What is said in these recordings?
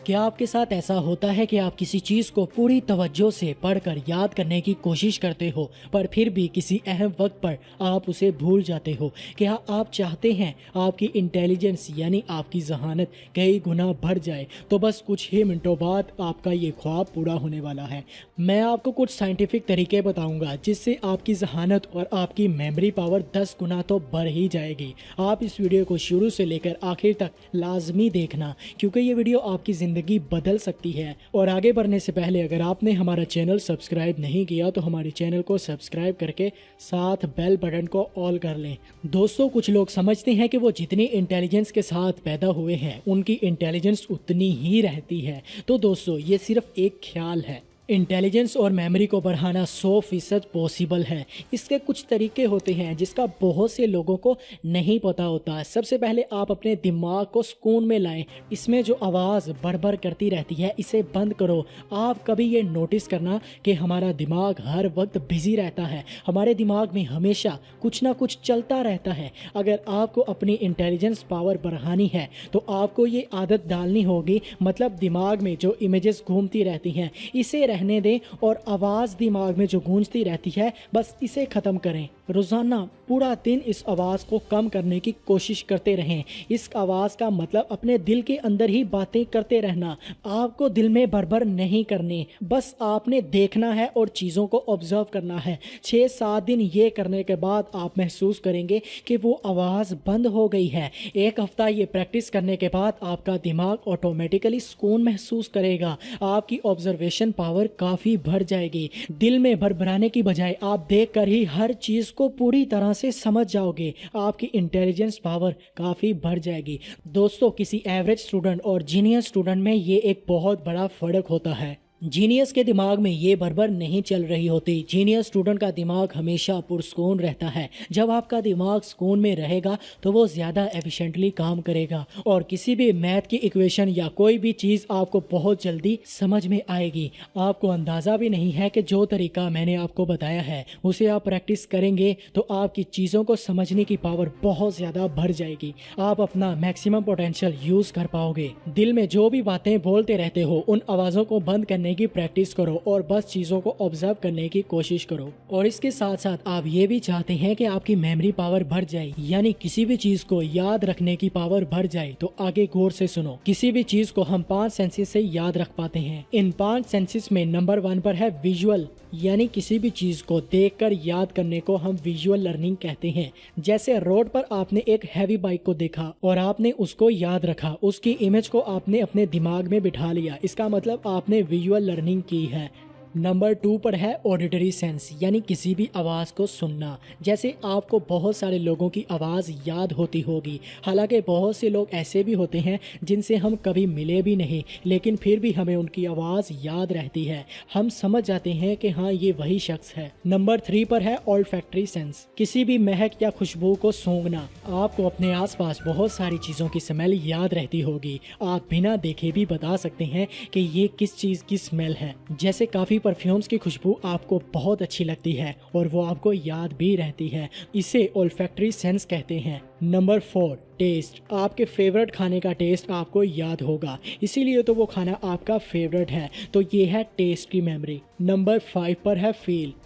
क्या आपके साथ ऐसा होता है कि आप किसी चीज़ को पूरी तवज्जो से पढ़कर याद करने की कोशिश करते हो पर फिर भी किसी अहम वक्त पर आप उसे भूल जाते हो? क्या आप चाहते हैं आपकी इंटेलिजेंस यानी आपकी जहानत कई गुना बढ़ जाए? तो बस कुछ ही मिनटों बाद आपका ये ख्वाब पूरा होने वाला है। मैं आपको कुछ साइंटिफिक तरीके बताऊंगा जिससे आपकी जहानत और आपकी मेमोरी पावर 10 गुना तो बढ़ ही जाएगी। आप इस वीडियो को शुरू से लेकर आखिर तक लाजमी देखना क्योंकि ये वीडियो आपकी ज़िंदगी बदल सकती है। और आगे बढ़ने से पहले अगर आपने हमारा चैनल सब्सक्राइब नहीं किया तो हमारे चैनल को सब्सक्राइब करके साथ बेल बटन को ऑल कर लें। दोस्तों, कुछ लोग समझते हैं कि वो जितनी इंटेलिजेंस के साथ पैदा हुए हैं उनकी इंटेलिजेंस उतनी ही रहती है। तो दोस्तों, ये सिर्फ एक ख्याल है। इंटेलिजेंस और मेमोरी को बढ़ाना 100% पॉसिबल है। इसके कुछ तरीके होते हैं जिसका बहुत से लोगों को नहीं पता होता। सबसे पहले आप अपने दिमाग को सुकून में लाएं। इसमें जो आवाज़ बड़बड़ करती रहती है इसे बंद करो। आप कभी ये नोटिस करना कि हमारा दिमाग हर वक्त बिजी रहता है। हमारे दिमाग में हमेशा कुछ ना कुछ चलता रहता है। अगर आपको अपनी इंटेलिजेंस पावर बढ़ानी है तो आपको ये आदत डालनी होगी, मतलब दिमाग में जो इमेजेस घूमती रहती हैं इसे रहने दें और आवाज़ दिमाग में जो गूंजती रहती है बस इसे ख़त्म करें। रोज़ाना पूरा दिन इस आवाज़ को कम करने की कोशिश करते रहें। इस आवाज़ का मतलब अपने दिल के अंदर ही बातें करते रहना। आपको दिल में बड़बड़ नहीं करनी, बस आपने देखना है और चीज़ों को ऑब्जर्व करना है। 6-7 दिन ये करने के बाद आप महसूस करेंगे कि वो आवाज़ बंद हो गई है। एक हफ्ता ये प्रैक्टिस करने के बाद आपका दिमाग ऑटोमेटिकली सुकून महसूस करेगा। आपकी ऑब्जर्वेशन पावर काफ़ी बढ़ जाएगी। दिल में भरभराने की बजाय आप देखकर ही हर चीज़ को पूरी तरह से समझ जाओगे। आपकी इंटेलिजेंस पावर काफ़ी बढ़ जाएगी। दोस्तों, किसी एवरेज स्टूडेंट और जीनियस स्टूडेंट में ये एक बहुत बड़ा फ़र्क होता है। जीनियस के दिमाग में ये बड़बड़ नहीं चल रही होती। जीनियस स्टूडेंट का दिमाग हमेशा पुरस्कून रहता है। जब आपका दिमाग सुकून में रहेगा तो वो ज़्यादा एफिशिएंटली काम करेगा और किसी भी मैथ की इक्वेशन या कोई भी चीज़ आपको बहुत जल्दी समझ में आएगी। आपको अंदाज़ा भी नहीं है कि जो तरीका मैंने आपको बताया है उसे आप प्रैक्टिस करेंगे तो आपकी चीज़ों को समझने की पावर बहुत ज़्यादा बढ़ जाएगी। आप अपना मैक्सिमम पोटेंशियल यूज़ कर पाओगे। दिल में जो भी बातें बोलते रहते हो उन आवाज़ों को बंद करने की प्रैक्टिस करो और बस चीजों को ऑब्जर्व करने की कोशिश करो। और इसके साथ साथ आप ये भी चाहते हैं कि आपकी मेमोरी पावर बढ़ जाए, यानी किसी भी चीज को याद रखने की पावर बढ़ जाए, तो आगे गौर से सुनो। किसी भी चीज को हम 5 सेंसेस से याद रख पाते हैं। इन 5 सेंसेस में नंबर 1 पर है विजुअल, यानी किसी भी चीज को देखकर याद करने को हम विजुअल लर्निंग कहते हैं। जैसे रोड पर आपने एक हैवी बाइक को देखा और आपने उसको याद रखा, उसकी इमेज को आपने अपने दिमाग में बिठा लिया, इसका मतलब आपने विजुअल लर्निंग की है। नंबर 2 पर है ऑडिटरी सेंस, यानी किसी भी आवाज़ को सुनना। जैसे आपको बहुत सारे लोगों की आवाज़ याद होती होगी, हालांकि बहुत से लोग ऐसे भी होते हैं जिनसे हम कभी मिले भी नहीं, लेकिन फिर भी हमें उनकी आवाज़ याद रहती है। हम समझ जाते हैं कि हाँ, ये वही शख्स है। नंबर 3 पर है ऑल्फैक्टरी सेंस, किसी भी महक या खुशबू को सूंघना। आपको अपने आसपास बहुत सारी चीज़ों की स्मेल याद रहती होगी। आप बिना देखे भी बता सकते हैं कि ये किस चीज़ की स्मेल है। जैसे काफ़ी परफ्यूम्स की खुशबू आपको बहुत अच्छी लगती है और वो आपको याद भी रहती है। इसे ओल्फैक्टरी सेंस कहते हैं। नंबर 4 टेस्ट, आपके फेवरेट खाने का टेस्ट आपको याद होगा, इसीलिए तो वो खाना आपका फेवरेट है। तो ये है टेस्ट की मेमोरी। नंबर 5 पर है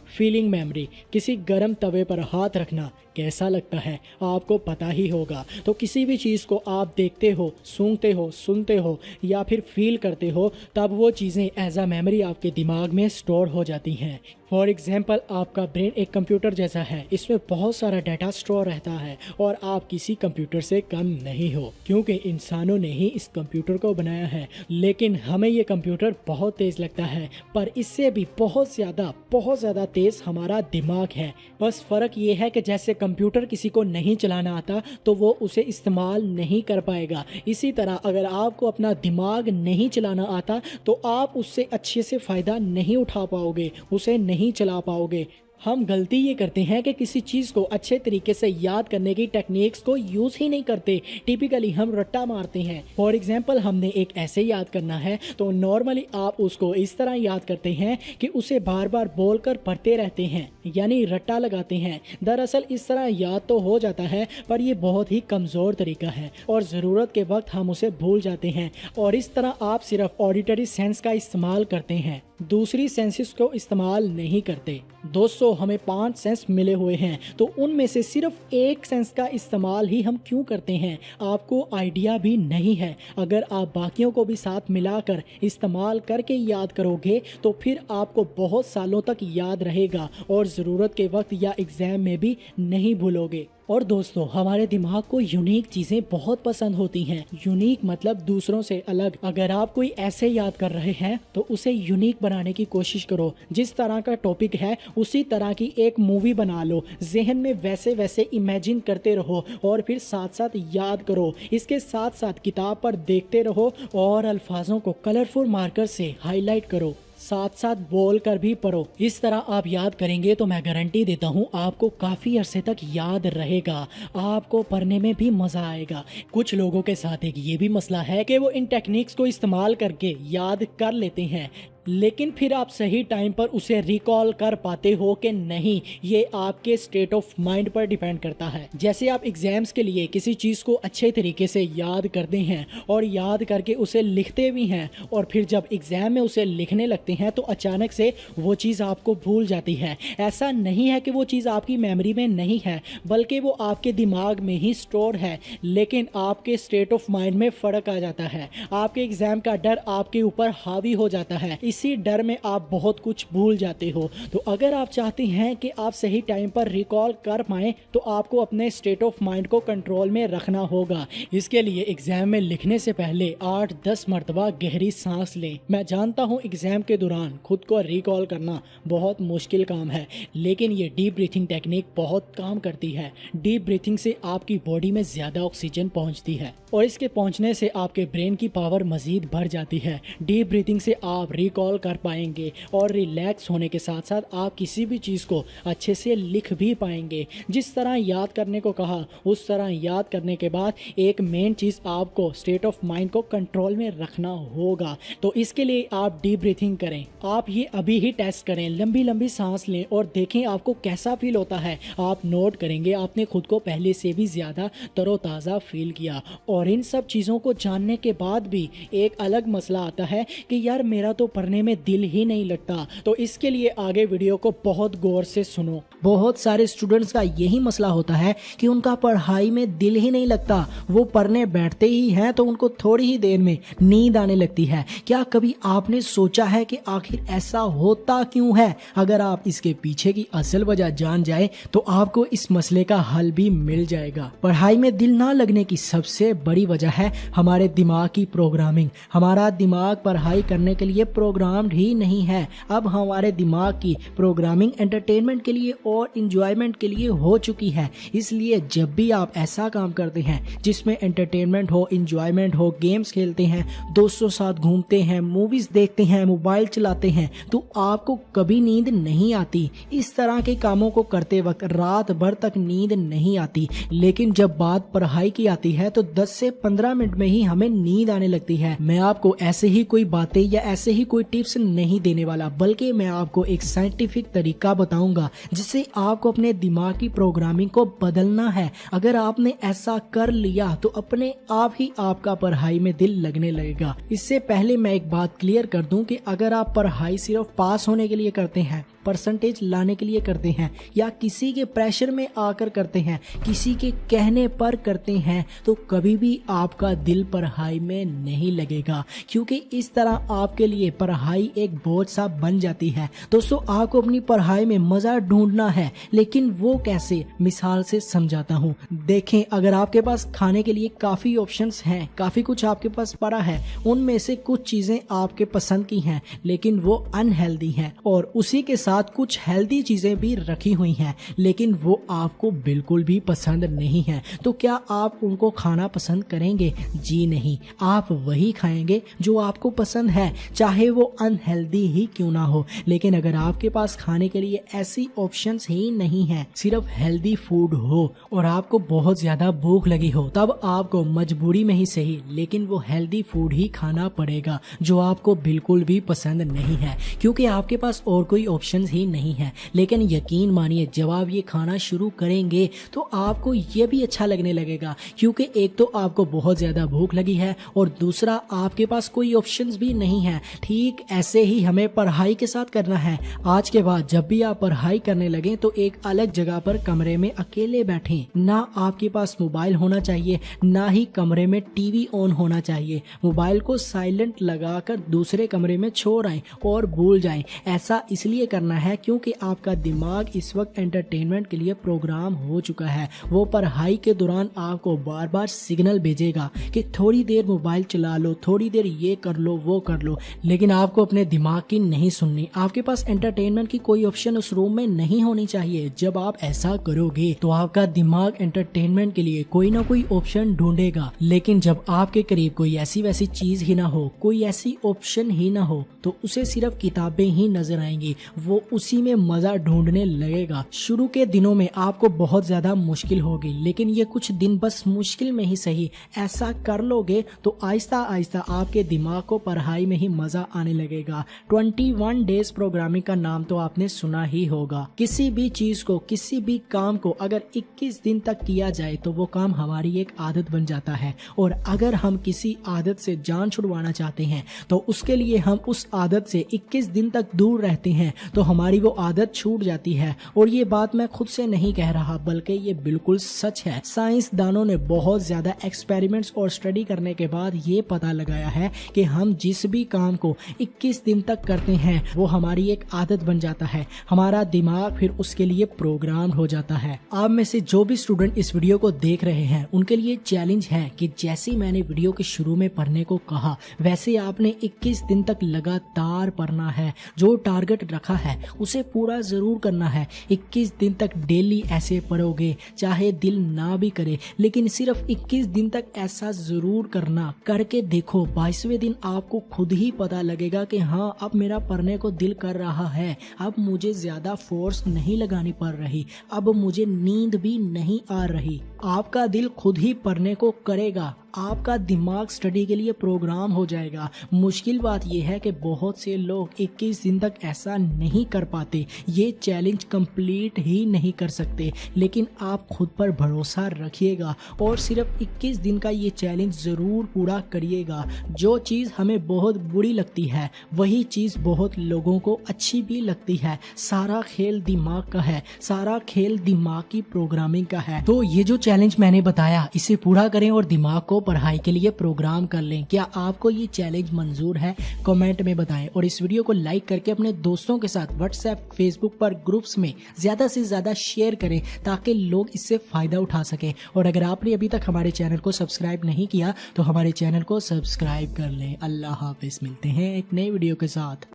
फीलिंग मेमोरी, किसी गर्म तवे पर हाथ रखना कैसा लगता है आपको पता ही होगा। तो किसी भी चीज़ को आप देखते हो, सूंघते हो, सुनते हो या फिर फील करते हो, तब वो चीज़ें एज अ मेमोरी आपके दिमाग में स्टोर हो जाती हैं। फॉर एग्जाम्पल, आपका ब्रेन एक कंप्यूटर जैसा है, इसमें बहुत सारा डाटा स्टोर रहता है और आप किसी कंप्यूटर से कम नहीं हो, क्योंकि इंसानों ने ही इस कंप्यूटर को बनाया है। लेकिन हमें ये कंप्यूटर बहुत तेज़ लगता है, पर इससे भी बहुत ज़्यादा तेज़ हमारा दिमाग है। बस फ़र्क ये है कि जैसे कंप्यूटर किसी को नहीं चलाना आता तो वो उसे इस्तेमाल नहीं कर पाएगा, इसी तरह अगर आपको अपना दिमाग नहीं चलाना आता तो आप उससे अच्छे से फ़ायदा नहीं उठा पाओगे, उसे नहीं चला पाओगे। हम गलती ये करते हैं कि किसी चीज़ को अच्छे तरीके से याद करने की टेक्निक्स को यूज़ ही नहीं करते। टिपिकली हम रट्टा मारते हैं। फॉर एग्जांपल हमने एक ऐसे याद करना है तो नॉर्मली आप उसको इस तरह याद करते हैं कि उसे बार बार बोलकर पढ़ते रहते हैं, यानी रट्टा लगाते हैं। दरअसल इस तरह याद तो हो जाता है पर यह बहुत ही कमज़ोर तरीका है और ज़रूरत के वक्त हम उसे भूल जाते हैं और इस तरह आप सिर्फ ऑडिटरी सेंस का इस्तेमाल करते हैं, दूसरी सेंसेस को इस्तेमाल नहीं करते। दोस्तों, हमें 5 सेंस मिले हुए हैं तो उनमें से सिर्फ एक सेंस का इस्तेमाल ही हम क्यों करते हैं, आपको आइडिया भी नहीं है। अगर आप बाकियों को भी साथ मिलाकर इस्तेमाल करके याद करोगे तो फिर आपको बहुत सालों तक याद रहेगा और ज़रूरत के वक्त या एग्ज़ाम में भी नहीं भूलोगे। और दोस्तों, हमारे दिमाग को यूनिक चीज़ें बहुत पसंद होती हैं। यूनिक मतलब दूसरों से अलग। अगर आप कोई ऐसे याद कर रहे हैं तो उसे यूनिक बनाने की कोशिश करो। जिस तरह का टॉपिक है उसी तरह की एक मूवी बना लो, जहन में वैसे वैसे इमेजिन करते रहो और फिर साथ साथ याद करो। इसके साथ साथ किताब पर देखते रहो और अल्फाजों को कलरफुल मार्कर से हाईलाइट करो, साथ साथ बोल कर भी पढ़ो। इस तरह आप याद करेंगे तो मैं गारंटी देता हूँ आपको काफ़ी अरसे तक याद रहेगा, आपको पढ़ने में भी मज़ा आएगा। कुछ लोगों के साथ एक ये भी मसला है कि वो इन टेक्निक्स को इस्तेमाल करके याद कर लेते हैं, लेकिन फिर आप सही टाइम पर उसे रिकॉल कर पाते हो कि नहीं, ये आपके स्टेट ऑफ माइंड पर डिपेंड करता है। जैसे आप एग्जाम्स के लिए किसी चीज़ को अच्छे तरीके से याद करते हैं और याद करके उसे लिखते भी हैं और फिर जब एग्ज़ाम में उसे लिखने लगते हैं तो अचानक से वो चीज़ आपको भूल जाती है। ऐसा नहीं है कि वो चीज़ आपकी मेमोरी में नहीं है, बल्कि वो आपके दिमाग में ही स्टोर है, लेकिन आपके स्टेट ऑफ माइंड में फ़र्क आ जाता है। आपके एग्ज़ाम का डर आपके ऊपर हावी हो जाता है, इसी डर में आप बहुत कुछ भूल जाते हो। तो अगर आप चाहते हैं कि आप सही टाइम पर रिकॉल कर पाएं तो आपको अपने स्टेट ऑफ माइंड को कंट्रोल में रखना होगा। इसके लिए एग्जाम में लिखने से पहले 8-10 मरतबा गहरी सांस लें। मैं जानता हूं एग्जाम के दौरान खुद को रिकॉल करना बहुत मुश्किल काम है, लेकिन ये डीप ब्रीथिंग टेक्निक बहुत काम करती है। डीप ब्रीथिंग से आपकी बॉडी में ज़्यादा ऑक्सीजन पहुंचती है और इसके पहुंचने से आपके ब्रेन की पावर मज़ीद बढ़ जाती है। डीप ब्रीथिंग से आप रिकॉल कर पाएंगे और रिलैक्स होने के साथ साथ आप किसी भी चीज़ को अच्छे से लिख भी पाएंगे। जिस तरह याद करने को कहा उस तरह याद करने के बाद एक मेन चीज़ आपको स्टेट ऑफ माइंड को कंट्रोल में रखना होगा। तो इसके लिए आप डीप ब्रीथिंग करें। आप ये अभी ही टेस्ट करें, लंबी लंबी सांस लें और देखें आपको कैसा फील होता है। आप नोट करेंगे आपने खुद को पहले से भी ज़्यादा तरोताज़ा फील किया। और इन सब चीज़ों को जानने के बाद भी एक अलग मसला आता है कि यार मेरा तो पढ़ने में दिल ही नहीं लगता। तो इसके लिए आगे वीडियो को बहुत गौर से सुनो। बहुत सारे स्टूडेंट्स का यही मसला होता है कि उनका पढ़ाई में दिल ही नहीं लगता। वो पढ़ने बैठते ही हैं तो उनको थोड़ी ही देर में नींद आने लगती है। क्या कभी आपने सोचा है कि आखिर ऐसा होता क्यों है? अगर आप इसके पीछे की असल वजह जान जाए तो आपको इस मसले का हल भी मिल जाएगा। पढ़ाई में दिल ना लगने की सबसे बड़ी वजह है हमारे दिमाग की प्रोग्रामिंग। हमारा दिमाग पढ़ाई करने के लिए प्रोग्राम्ड ही नहीं है। अब हमारे दिमाग की प्रोग्रामिंग एंटरटेनमेंट के लिए और इंजॉयमेंट के लिए हो चुकी है। इसलिए जब भी आप ऐसा काम करते हैं जिसमें एंटरटेनमेंट हो, इंजॉयमेंट हो, गेम्स खेलते हैं, दोस्तों साथ घूमते हैं, मूवीज देखते हैं, मोबाइल चलाते हैं, तो आपको कभी नींद नहीं आती। इस तरह के कामों को करते वक्त रात भर तक नींद नहीं आती। लेकिन जब बात पढ़ाई की आती है तो 10 से 15 मिनट में ही हमें नींद आने लगती है। मैं आपको ऐसे ही कोई बातें या ऐसे ही कोई टिप्स नहीं देने वाला, बल्कि मैं आपको एक साइंटिफिक तरीका बताऊंगा जिससे आपको अपने दिमाग की प्रोग्रामिंग को बदलना है। अगर आपने ऐसा कर लिया तो अपने आप ही आपका पढ़ाई में दिल लगने लगेगा। इससे पहले मैं एक बात क्लियर कर दूं कि अगर आप पढ़ाई सिर्फ पास होने के लिए करते हैं, परसेंटेज लाने के लिए करते हैं या किसी के प्रेशर में आकर करते हैं, किसी के कहने पर करते हैं, तो कभी भी आपका दिल पढ़ाई में नहीं लगेगा, क्योंकि इस तरह आपके लिए पढ़ाई एक बोझ सा बन जाती है। दोस्तों, आपको अपनी पढ़ाई में मजा ढूंढना है, लेकिन वो कैसे, मिसाल से समझाता हूँ। देखें, अगर आपके पास खाने के लिए काफी ऑप्शंस हैं, काफी कुछ आपके पास पड़ा है, उनमें से कुछ चीजें आपके पसंद की हैं लेकिन वो अनहेल्दी हैं और उसी के साथ कुछ हेल्दी चीजें भी रखी हुई हैं, लेकिन वो आपको बिल्कुल भी पसंद नहीं है। तो क्या आप उनको खाना पसंद करेंगे? जी नहीं, आप वही खाएंगे जो आपको पसंद है, चाहे वो अनहेल्दी ही क्यों ना हो। लेकिन अगर आपके पास खाने के लिए ऐसी ऑप्शंस ही नहीं है, सिर्फ हेल्दी फूड हो और आपको बहुत ज्यादा भूख लगी हो, तब आपको मजबूरी में ही सही लेकिन वो हेल्दी फूड ही खाना पड़ेगा जो आपको बिल्कुल भी पसंद नहीं है, क्योंकि आपके पास और कोई ऑप्शंस ही नहीं है। लेकिन यकीन मानिए, जब आप ये खाना शुरू करेंगे तो आपको ये भी अच्छा लगने लगेगा, क्योंकि एक तो आपको बहुत ज्यादा भूख लगी है और दूसरा आपके पास कोई ऑप्शंस भी नहीं है। ठीक ऐसे ही हमें पढ़ाई के साथ करना है। आज के बाद जब भी आप पढ़ाई करने लगे तो एक अलग जगह पर कमरे में अकेले बैठें। ना आपके पास मोबाइल होना चाहिए, ना ही कमरे में टीवी ऑन होना चाहिए। मोबाइल को साइलेंट लगाकर दूसरे कमरे में छोड़ आएं और भूल जाएं। ऐसा इसलिए करना है क्योंकि आपका दिमाग इस वक्त एंटरटेनमेंट के लिए प्रोग्राम हो चुका है। वो पढ़ाई के दौरान आपको बार बार सिग्नल भेजेगा कि थोड़ी देर मोबाइल चला लो, थोड़ी देर ये कर लो, वो कर लो, लेकिन आपको अपने दिमाग की नहीं सुननी। आपके पास एंटरटेनमेंट की कोई ऑप्शन उस रूम में नहीं होनी चाहिए। जब आप ऐसा करोगे तो आपका दिमाग एंटरटेनमेंट के लिए कोई ना कोई ऑप्शन ढूंढेगा, लेकिन जब आपके करीब कोई ऐसी वैसी चीज ही ना हो, कोई ऐसी ऑप्शन ही ना हो, तो उसे सिर्फ किताबें ही नजर आएंगी। वो उसी में मजा ढूंढने लगेगा। शुरू के दिनों में आपको बहुत ज्यादा मुश्किल होगी, लेकिन ये कुछ दिन बस मुश्किल में ही सही ऐसा कर लोगे तो आहिस्ता आहिस्ता आपके दिमाग को पढ़ाई में ही मजा आने लगेगा। 21 डेज प्रोग्रामिंग का नाम तो आपने सुना ही होगा। किसी भी चीज को, किसी भी काम को अगर 21 दिन तक किया जाए तो वो काम हमारी एक आदत बन जाता है, और अगर हम किसी आदत से जान छुड़वाना चाहते हैं तो उसके लिए हम उस आदत से 21 दिन तक दूर रहते हैं तो हमारी वो आदत छूट जाती है। और ये बात मैं खुद से नहीं कह रहा, बल्कि ये बिल्कुल सच है। साइंसदानों ने बहुत ज्यादा एक्सपेरिमेंट्स और स्टडी करने के बाद ये पता लगाया है कि हम जिस भी काम को 21 दिन तक करते हैं वो हमारी एक आदत बन जाता है। हमारा दिमाग फिर उसके लिए प्रोग्राम हो जाता है। आप में से जो भी स्टूडेंट इस वीडियो को देख रहे हैं उनके लिए चैलेंज है कि जैसे मैंने वीडियो के शुरू में पढ़ने को कहा, वैसे आपने 21 दिन तक लगातार पढ़ना है। जो टारगेट रखा है उसे पूरा जरूर करना है। 21 दिन तक डेली ऐसे पढ़ोगे, चाहे दिल ना भी करे, लेकिन सिर्फ 21 दिन तक ऐसा जरूर करना। करके देखो, 22वें दिन आपको खुद ही पता लगेगा कि हाँ, अब मेरा पढ़ने को दिल कर रहा है, अब मुझे ज्यादा फोर्स नहीं लगानी पड़ रही, अब मुझे नींद भी नहीं आ रही। आपका दिल खुद ही पढ़ने को करेगा, आपका दिमाग स्टडी के लिए प्रोग्राम हो जाएगा। मुश्किल बात यह है कि बहुत से लोग 21 दिन तक ऐसा नहीं कर पाते, ये चैलेंज कंप्लीट ही नहीं कर सकते। लेकिन आप खुद पर भरोसा रखिएगा और सिर्फ 21 दिन का ये चैलेंज ज़रूर पूरा करिएगा। जो चीज़ हमें बहुत बुरी लगती है वही चीज़ बहुत लोगों को अच्छी भी लगती है। सारा खेल दिमाग का है, सारा खेल दिमाग की प्रोग्रामिंग का है। तो ये जो चैलेंज मैंने बताया इसे पूरा करें और दिमाग को पढ़ाई के लिए प्रोग्राम कर लें। क्या आपको ये चैलेंज मंजूर है? कमेंट में बताएं और इस वीडियो को लाइक करके अपने दोस्तों के साथ व्हाट्सएप, फेसबुक पर ग्रुप्स में ज्यादा से ज्यादा शेयर करें ताकि लोग इससे फायदा उठा सकें। और अगर आपने अभी तक हमारे चैनल को सब्सक्राइब नहीं किया तो हमारे चैनल को सब्सक्राइब कर लें। अल्लाह हाफिज, मिलते हैं एक नए वीडियो के साथ।